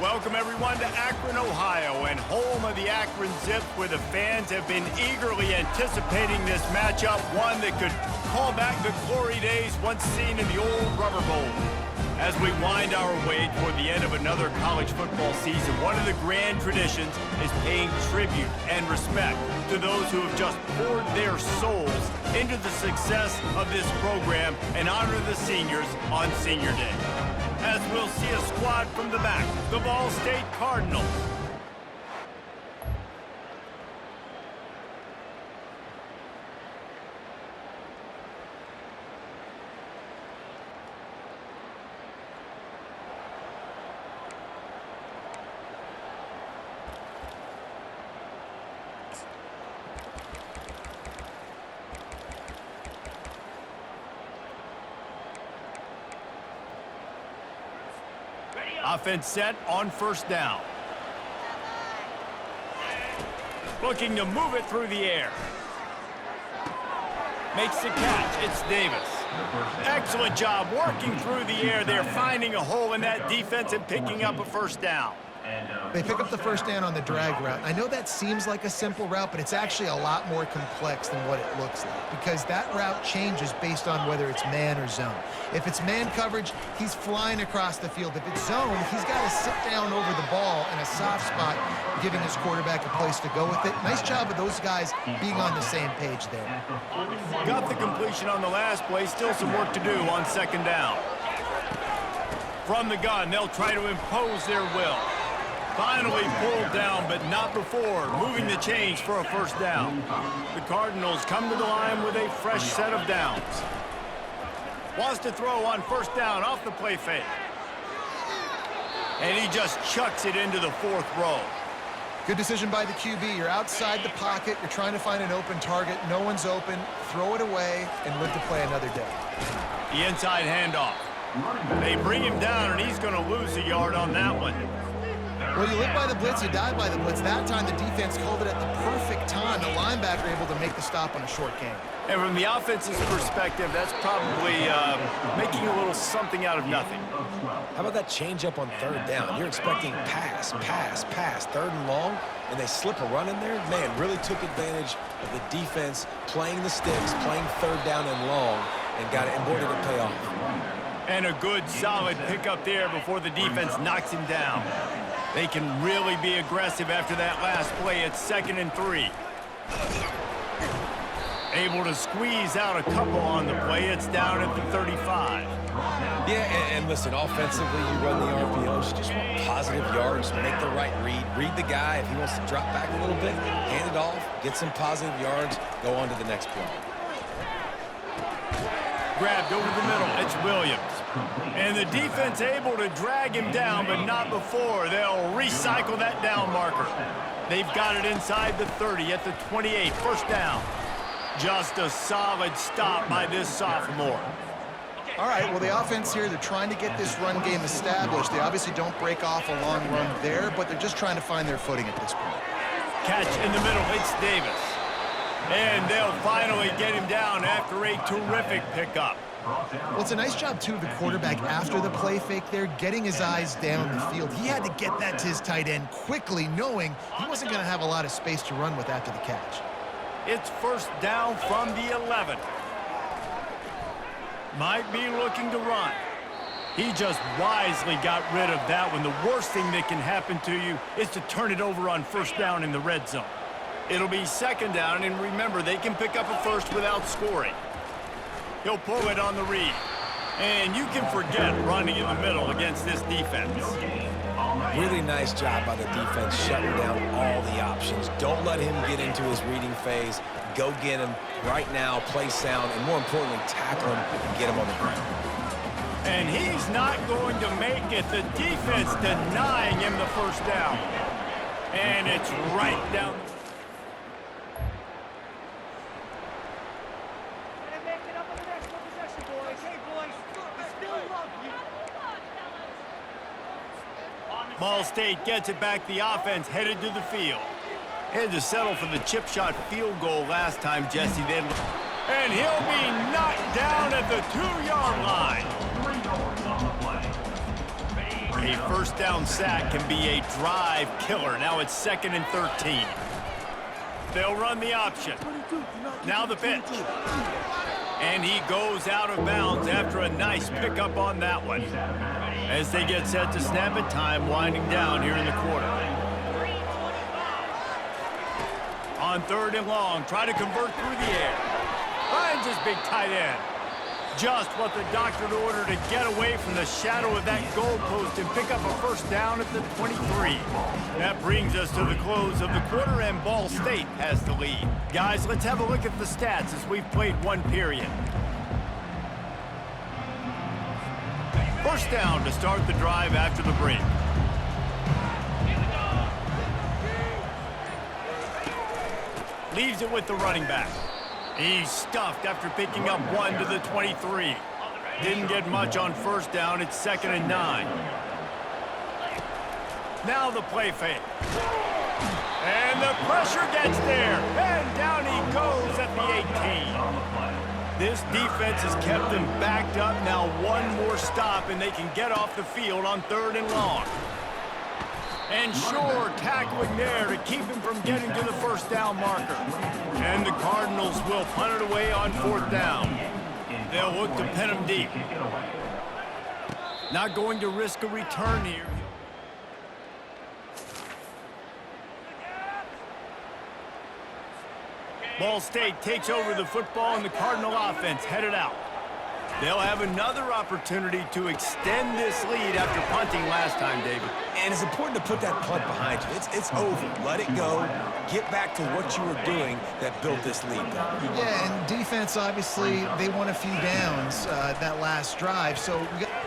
Welcome everyone to Akron, Ohio, and home of the Akron Zips, where the fans have been eagerly anticipating this matchup, one that could call back the glory days once seen in the old Rubber Bowl. As we wind our way toward the end of another college football season, one of the grand traditions is paying tribute and respect to those who have just poured their souls into the success of this program and honor the seniors on Senior Day. As we'll see a squad from the back, the Ball State Cardinals. Offense set on first down. Looking to move it through the air. Makes the catch. It's Davis. Excellent job working through the air there, finding a hole in that defense and picking up a first down. They pick up the first down on the drag route. I know that seems like a simple route, but it's actually a lot more complex than what it looks like, because that route changes based on whether it's man or zone. If it's man coverage, he's flying across the field. If it's zone, he's got to sit down over the ball in a soft spot, giving his quarterback a place to go with it. Nice job of those guys being on the same page there. Got the completion on the last play. Still some work to do on second down. From the gun, they'll try to impose their will. Finally pulled down, but not before moving the chains for a first down. The Cardinals come to the line with a fresh set of downs. Wants to throw on first down off the play fake. And he just chucks it into the fourth row. Good decision by the QB. You're outside the pocket. You're trying to find an open target. No one's open. Throw it away and live to play another day. The inside handoff. They bring him down, and he's going to lose a yard on that one. Well, you live by the blitz, you die by the blitz. That time, the defense called it at the perfect time. The linebacker able to make the stop on a short game. And from the offense's perspective, that's probably making a little something out of nothing. How about that change-up on third down? You're expecting pass, third and long, and they slip a run in there? Man, really took advantage of the defense playing the sticks, playing third down and long, and got it, and boy, did it pay off. And a good, solid pickup there before the defense knocks him down. They can really be aggressive after that last play. It's 2nd and 3. Able to squeeze out a couple on the play. It's down at the 35. Yeah, and listen, offensively, you run the RPOs. You just want positive yards, make the right read. Read the guy. If he wants to drop back a little bit, hand it off, get some positive yards, go on to the next play. Grabbed over the middle. It's Williams. And the defense able to drag him down, but not before. They'll recycle that down marker. They've got it inside the 30 at the 28. First down. Just a solid stop by this sophomore. All right, well, the offense here, they're trying to get this run game established. They obviously don't break off a long run there, but they're just trying to find their footing at this point. Catch in the middle. It's Davis. And they'll finally get him down after a terrific pickup. Well, it's a nice job, too, of the quarterback after the play fake there, getting his eyes down the field. He had to get that to his tight end quickly, knowing he wasn't going to have a lot of space to run with after the catch. It's first down from the 11. Might be looking to run. He just wisely got rid of that one. The worst thing that can happen to you is to turn it over on first down in the red zone. It'll be second down, and remember, they can pick up a first without scoring. He'll pull it on the read. And you can forget running in the middle against this defense. Really nice job by the defense shutting down all the options. Don't let him get into his reading phase. Go get him right now, play sound, and more importantly, tackle him and get him on the ground. And he's not going to make it. The defense denying him the first down. And it's right down. Ball State gets it back. The offense headed to the field. Had to settle for the chip shot field goal last time, Jesse. And he'll be knocked down at the 2-yard line. A first down sack can be a drive killer. Now it's 2nd and 13. They'll run the option. Now the pitch. And he goes out of bounds after a nice pickup on that one. As they get set to snap it, time winding down here in the quarter. On 3rd and long, try to convert through the air. Finds his big tight end. Just what the doctor ordered to get away from the shadow of that goalpost and pick up a first down at the 23. That brings us to the close of the quarter, and Ball State has the lead. Guys, let's have a look at the stats as we've played one period. First down to start the drive after the break. Leaves it with the running back. He's stuffed after picking up 1 to the 23. Didn't get much on first down. It's 2nd and 9. Now the play fake. And the pressure gets there. And down he goes at the 18. This defense has kept them backed up. Now one more stop and they can get off the field on 3rd and long. And Shore tackling there to keep him from getting to the first down marker. And the Cardinals will punt it away on 4th down. They'll look to pen him deep. Not going to risk a return here. Ball State takes over the football and the Cardinal offense headed out. They'll have another opportunity to extend this lead after punting last time, David. And it's important to put that punt behind you. It's over. Let it go. Get back to what you were doing that built this lead. Yeah, and defense, obviously, they won a few downs that last drive. So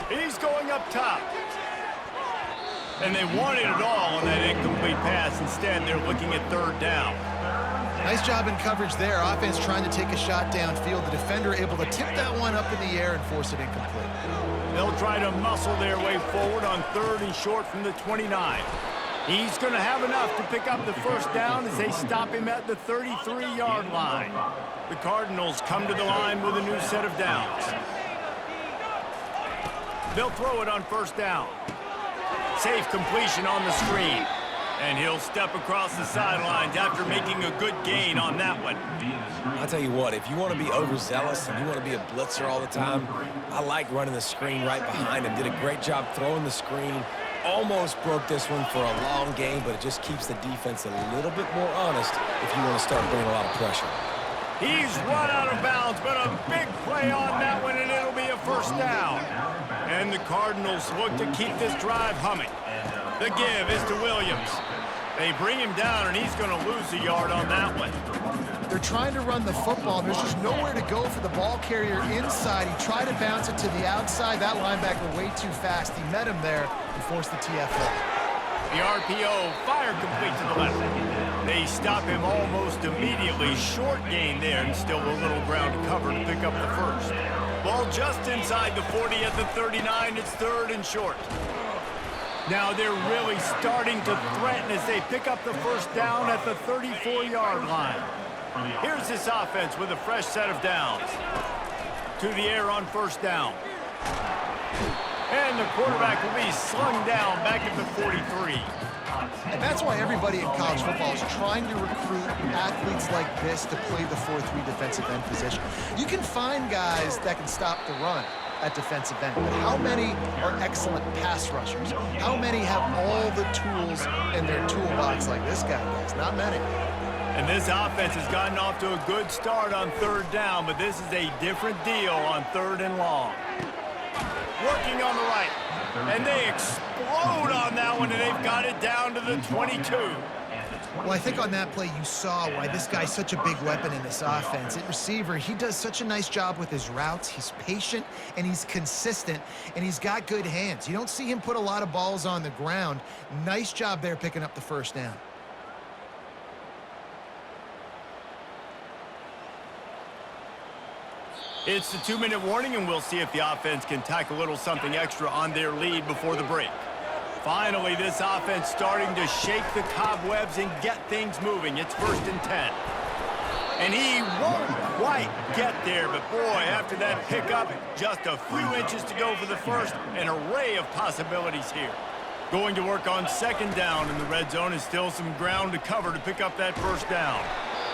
he's going up top. And they wanted it all on that incomplete pass. Instead, they're looking at 3rd down. Nice job in coverage there. Offense trying to take a shot downfield. The defender able to tip that one up in the air and force it incomplete. They'll try to muscle their way forward on 3rd and short from the 29. He's going to have enough to pick up the first down as they stop him at the 33-yard line. The Cardinals come to the line with a new set of downs. They'll throw it on 1st down. Safe completion on the screen. And he'll step across the sidelines after making a good gain on that one. I'll tell you what, if you want to be overzealous and you want to be a blitzer all the time, I like running the screen right behind him. Did a great job throwing the screen. Almost broke this one for a long game, but it just keeps the defense a little bit more honest if you want to start bringing a lot of pressure. He's run out of bounds, but a big play on that one, and it'll be a first down. And the Cardinals look to keep this drive humming. The give is to Williams. They bring him down, and he's going to lose a yard on that one. They're trying to run the football. There's just nowhere to go for the ball carrier inside. He tried to bounce it to the outside. That linebacker way too fast. He met him there and forced the TFL. The RPO fire complete to the left. They stop him almost immediately. Short gain there, and still a little ground to cover to pick up the first. Ball just inside the 40 at the 39. It's 3rd and short. Now they're really starting to threaten as they pick up the first down at the 34-yard line. Here's this offense with a fresh set of downs. To the air on 1st down. And the quarterback will be slung down back at the 43. And that's why everybody in college football is trying to recruit athletes like this to play the 4-3 defensive end position. You can find guys that can stop the run at defensive end, but how many are excellent pass rushers? How many have all the tools in their toolbox like this guy does? Not many. And this offense has gotten off to a good start on 3rd down, but this is a different deal on 3rd and long. Working on the right, and they explode on that one, and they've got it down to the 22. Well, I think on that play you saw why this guy's such a big weapon in this offense. At receiver, he does such a nice job with his routes. He's patient, and he's consistent, and he's got good hands. You don't see him put a lot of balls on the ground. Nice job there picking up the first down. It's the 2-minute warning, and we'll see if the offense can tack a little something extra on their lead before the break. Finally, this offense starting to shake the cobwebs and get things moving. It's 1st and 10. And he won't quite get there, but boy, after that pickup, just a few inches to go for the first, an array of possibilities here. Going to work on second down in the red zone, and still some ground to cover to pick up that first down.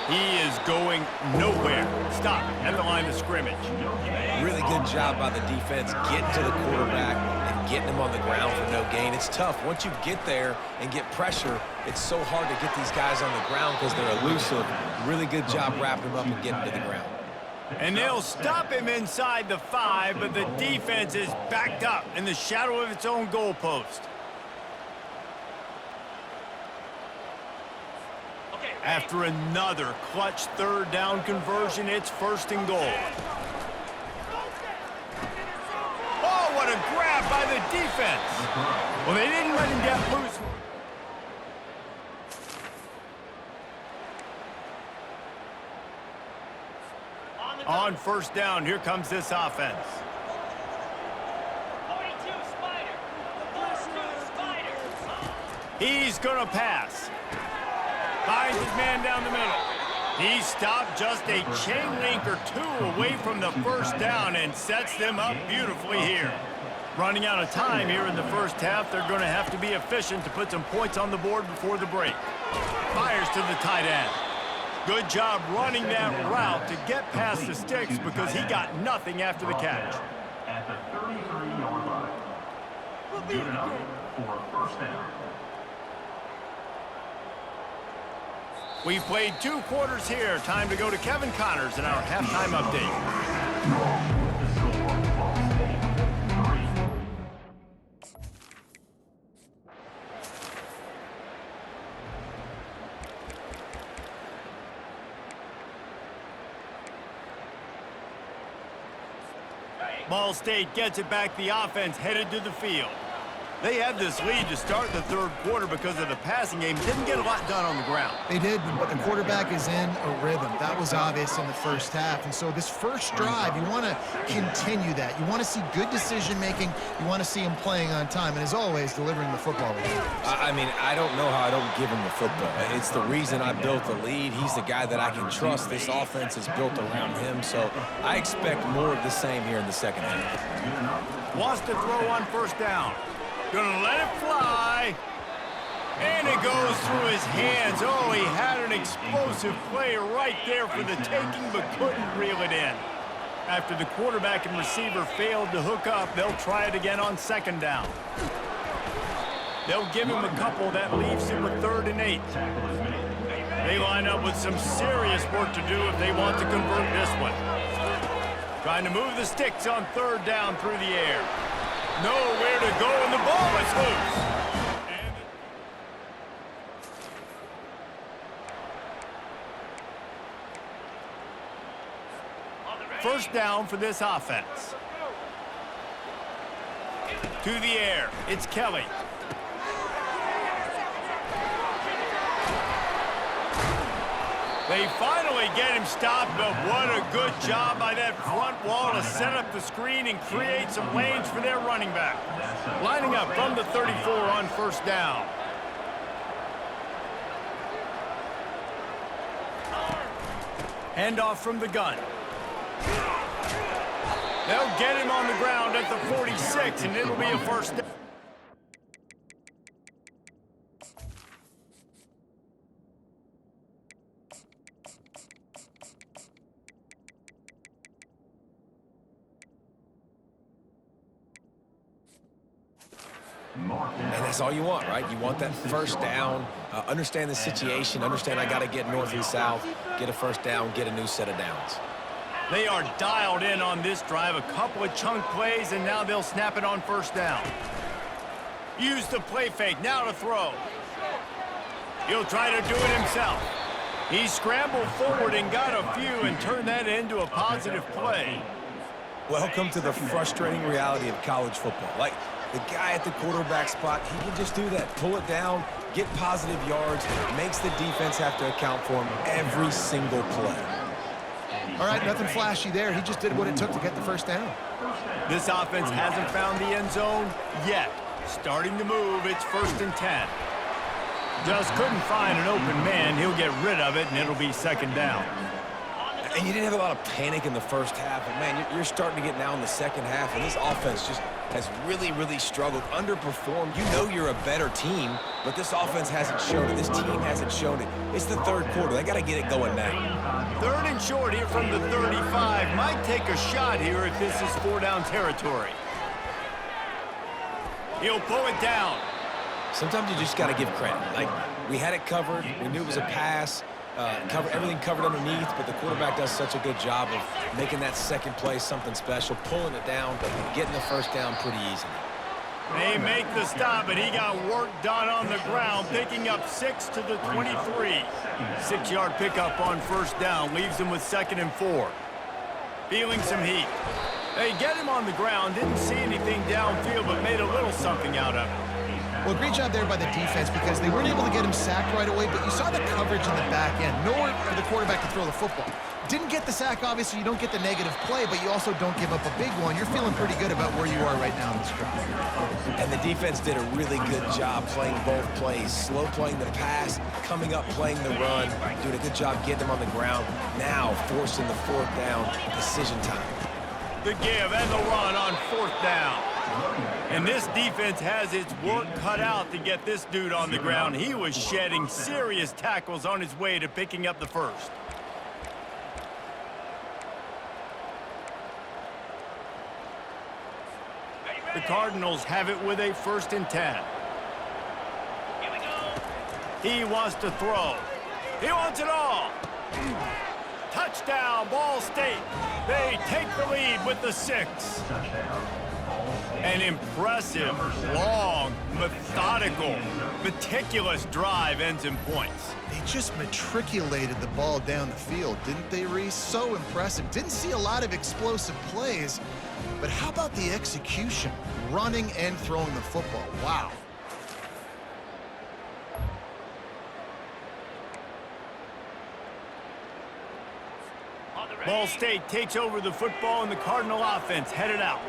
He is going nowhere. Stop at the line of scrimmage. Really good job by the defense getting to the quarterback and getting him on the ground for no gain. It's tough. Once you get there and get pressure, it's so hard to get these guys on the ground because they're elusive. Really good job wrapping him up and getting to the ground. And they'll stop him inside the 5, but the defense is backed up in the shadow of its own goalpost. After another clutch third down conversion, it's 1st and goal. Oh, what a grab by the defense. Well, they didn't let him get loose. On 1st down, here comes this offense. He's going to pass. Finds his man down the middle. He stopped just a chain link or 2 away from the 1st down and sets them up beautifully here. Running out of time here in the 1st half, they're going to have to be efficient to put some points on the board before the break. Fires to the tight end. Good job running that route to get past the sticks because he got nothing after the catch. At the 33-yard line. Good enough for a 1st down. We've played 2 quarters here. Time to go to Kevin Connors in our halftime update. Ball State gets it back. The offense headed to the field. They had this lead to start the 3rd quarter because of the passing game. Didn't get a lot done on the ground. They did, but the quarterback is in a rhythm. That was obvious in the 1st half. And so this first drive, you want to continue that. You want to see good decision-making. You want to see him playing on time. And as always, delivering the football. I mean, I don't know how I don't give him the football. It's the reason I built the lead. He's the guy that I can trust. This offense is built around him. So I expect more of the same here in the 2nd half. Wants to throw on 1st down. Gonna let it fly. And it goes through his hands. Oh, he had an explosive play right there for the taking, but couldn't reel it in. After the quarterback and receiver failed to hook up, they'll try it again on 2nd down. They'll give him a couple. That leaves him with 3rd and 8. They line up with some serious work to do if they want to convert this one. Trying to move the sticks on 3rd down through the air. Nowhere to go, and the ball is loose. First down for this offense. To the air, it's Kelly. They finally get him stopped, but what a good job by that front wall to set up the screen and create some lanes for their running back. Lining up from the 34 on 1st down. Handoff from the gun. They'll get him on the ground at the 46, and it'll be a 1st down. And that's all you want, right? You want that 1st down, understand the situation, understand I got to get north and south, get a 1st down, get a new set of downs. They are dialed in on this drive, a couple of chunk plays, and now they'll snap it on 1st down. Use the play fake, now to throw. He'll try to do it himself. He scrambled forward and got a few and turned that into a positive play. Welcome to the frustrating reality of college football. Like, the guy at the quarterback spot, he can just do that. Pull it down, get positive yards, makes the defense have to account for him every single play. All right, nothing flashy there. He just did what it took to get the 1st down. This offense hasn't found the end zone yet. Starting to move, it's 1st and 10. Just couldn't find an open man. He'll get rid of it, and it'll be 2nd down. And you didn't have a lot of panic in the first half, but man, you're starting to get now in the second half, and this offense just has really, really struggled, underperformed. You know you're a better team, but this offense hasn't shown it. This team hasn't shown it. It's the third quarter. They got to get it going now. Third and short here from the 35. Might take a shot here if this is 4-down territory. He'll pull it down. Sometimes you just got to give credit. Like, we had it covered. We knew it was a pass. Everything covered underneath, but the quarterback does such a good job of making that second play something special, pulling it down, but getting the first down pretty easily. They make the stop, but he got work done on the ground, picking up 6 to the 23. 6-yard pickup on first down, leaves him with 2nd and 4. Feeling some heat. They get him on the ground, didn't see anything downfield, but made a little something out of it. Well, great job there by the defense because they weren't able to get him sacked right away, but you saw the coverage in the back end. Nowhere for the quarterback to throw the football. Didn't get the sack, obviously. You don't get the negative play, but you also don't give up a big one. You're feeling pretty good about where you are right now in this drive. And the defense did a really good job playing both plays. Slow playing the pass, coming up playing the run, doing a good job getting them on the ground. Now forcing the 4th down, decision time. The give and the run on 4th down. And this defense has its work cut out to get this dude on the ground. He was shedding serious tackles on his way to picking up the first. The Cardinals have it with a 1st and 10. He wants to throw. He wants it all. Touchdown, Ball State. They take the lead with the 6. An impressive, long, methodical, meticulous drive ends in points. They just matriculated the ball down the field, didn't they, Reese? So impressive. Didn't see a lot of explosive plays, but how about the execution? Running and throwing the football. Wow. Ball State takes over the football and the Cardinal offense headed out.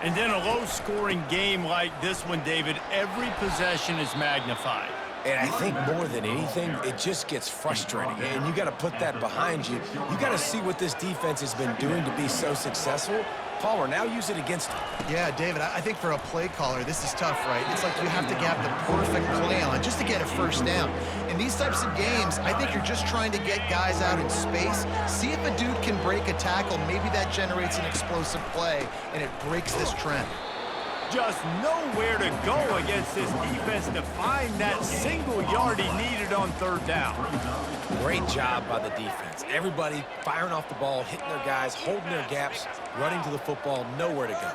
And in a low-scoring game like this one, David, every possession is magnified. And I think more than anything, it just gets frustrating. And you got to put that behind you. You got to see what this defense has been doing to be so successful. Palmer, now use it against him. Yeah, David, I think for a play caller, this is tough, right? It's like you have to have the perfect play on just to get a first down. In these types of games, I think you're just trying to get guys out in space, see if a dude can break a tackle. Maybe that generates an explosive play, and it breaks this trend. Just nowhere to go against this defense to find that single yard he needed on 3rd down. Great job by the defense. Everybody firing off the ball, hitting their guys, holding their gaps, running to the football, nowhere to go.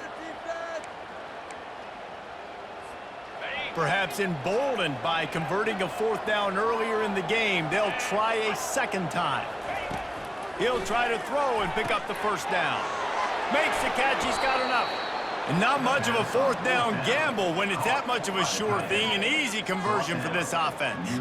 Perhaps emboldened by converting a 4th down earlier in the game, they'll try a 2nd time. He'll try to throw and pick up the 1st down. Makes the catch, he's got enough. And not much of a 4th down gamble when it's that much of a sure thing. An easy conversion for this offense.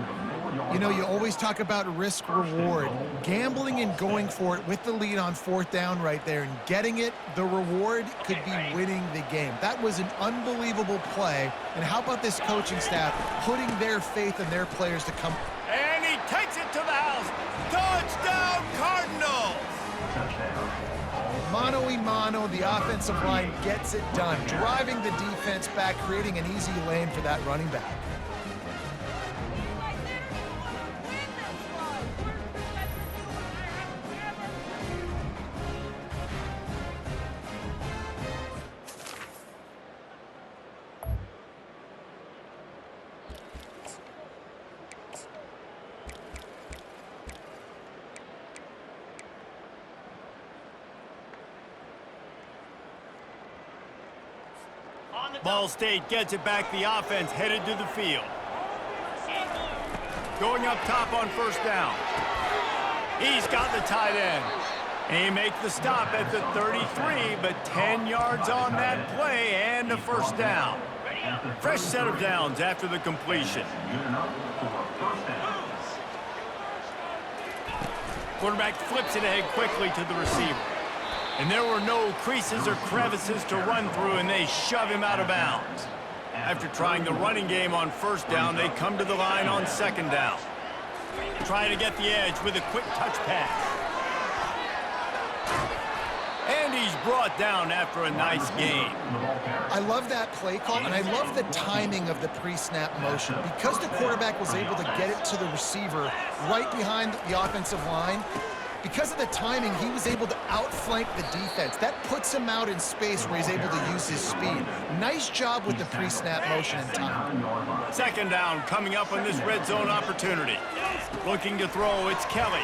You know, you always talk about risk-reward. Gambling and going for it with the lead on 4th down right there and getting it, the reward could be winning the game. That was an unbelievable play. And how about this coaching staff putting their faith in their players to come? And he takes it to the house. Touchdown, Cardinals! Mano-a-mano, the offensive line gets it done, driving the defense back, creating an easy lane for that running back. Ball State gets it back. The offense headed to the field. Going up top on 1st down. He's got the tight end. And he makes the stop at the 33, but 10 yards on that play and a 1st down. Fresh set of downs after the completion. Quarterback flips it ahead quickly to the receiver. And there were no creases or crevices to run through, and they shove him out of bounds. After trying the running game on 1st down, they come to the line on 2nd down. Trying to get the edge with a quick touch pass. he's brought down after a nice gain. I love that play call, and I love the timing of the pre-snap motion. Because the quarterback was able to get it to the receiver right behind the offensive line, because of the timing, he was able to outflank the defense. That puts him out in space where he's able to use his speed. Nice job with the pre-snap motion and timing. Second down coming up on this red zone opportunity. Looking to throw, it's Kelly.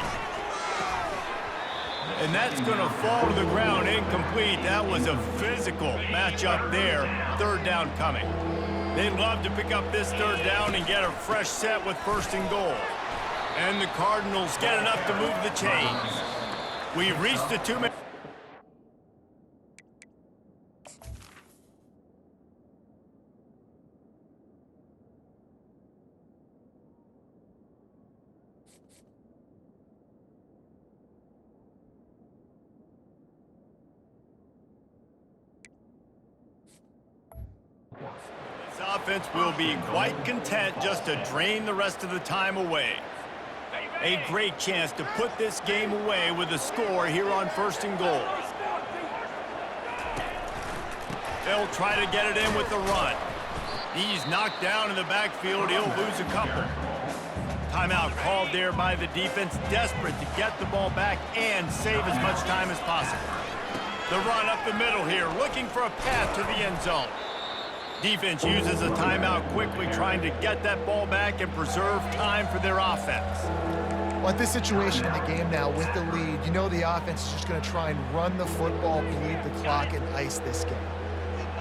And that's going to fall to the ground incomplete. That was a physical matchup there. Third down coming. They'd love to pick up this third down and get a fresh set with first and goal. And the Cardinals get enough to move the chains. We've reached the 2-minute. This offense will be quite content just to drain the rest of the time away. A great chance to put this game away with a score here on first and goal. They'll try to get it in with the run. He's knocked down in the backfield. He'll lose a couple. Timeout called there by the defense, desperate to get the ball back and save as much time as possible. The run up the middle here, looking for a path to the end zone. Defense uses a timeout quickly, trying to get that ball back and preserve time for their offense. Well, at this situation in the game now with the lead, you know the offense is just going to try and run the football, bleed the clock, and ice this game.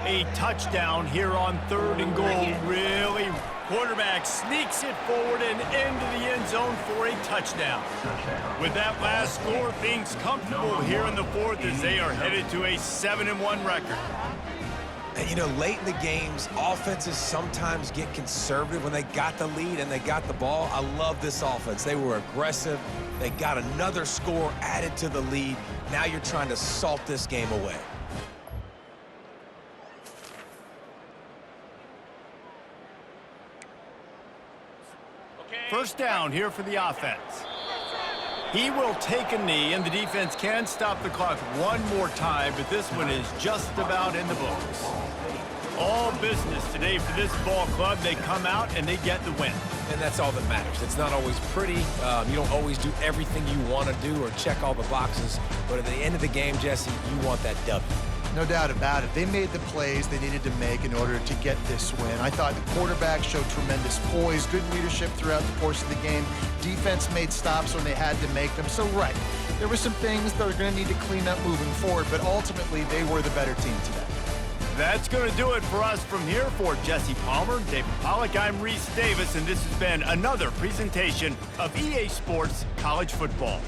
A touchdown here on third and goal. Really, quarterback sneaks it forward and into the end zone for a touchdown. With that last score, things comfortable here in the fourth as they are headed to a 7-1 record. And, you know, late in the games, offenses sometimes get conservative when they got the lead and they got the ball. I love this offense. They were aggressive. They got another score added to the lead. Now you're trying to salt this game away. First down here for the offense. He will take a knee, and the defense can stop the clock one more time, but this one is just about in the books. All business today for this ball club. They come out and they get the win. And that's all that matters. It's not always pretty. You don't always do everything you want to do or check all the boxes. But at the end of the game, Jesse, you want that W. No doubt about it. They made the plays they needed to make in order to get this win. I thought the quarterback showed tremendous poise, good leadership throughout the course of the game. Defense made stops when they had to make them. So, right, there were some things that are going to need to clean up moving forward, but ultimately they were the better team today. That's going to do it for us from here. For Jesse Palmer, David Pollack, I'm Reese Davis, and this has been another presentation of EA Sports College Football.